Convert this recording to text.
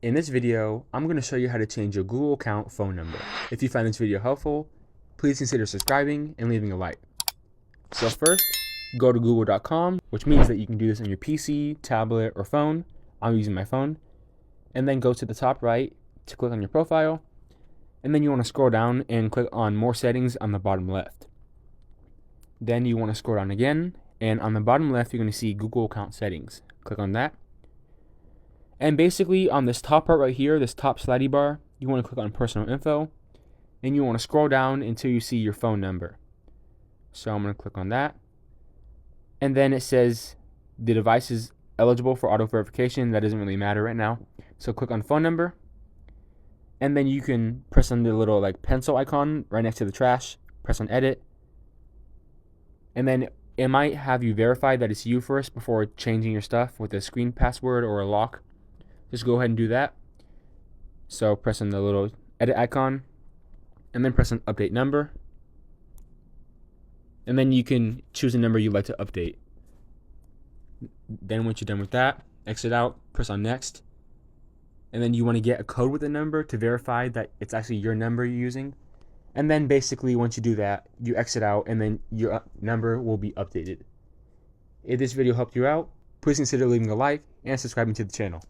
In this video, I'm going to show you how to change your Google account phone number. If you find this video helpful, please consider subscribing and leaving a like. So first, go to google.com, which means that you can do this on your PC, tablet, or phone. I'm using my phone. And then go to the top right to click on your profile. And then you want to scroll down and click on more settings on the bottom left. Then you want to scroll down again, and on the bottom left, you're going to see Google account settings. Click on that. And basically on this top part right here, this top slidey bar, you want to click on personal info, and you want to scroll down until you see your phone number. So I'm going to click on that. And then it says the device is eligible for auto verification. That doesn't really matter right now. So click on phone number. And then you can press on the little pencil icon right next to the trash. Press on edit. And then it might have you verify that it's you first before changing your stuff with a screen password or a lock. Just go ahead and do that. So press on the little edit icon and then press on update number. And then you can choose a number you'd like to update. Then once you're done with that, exit out, press on next. And then you want to get a code with the number to verify that it's actually your number you're using. And then basically once you do that, you exit out and then your number will be updated. If this video helped you out, please consider leaving a like and subscribing to the channel.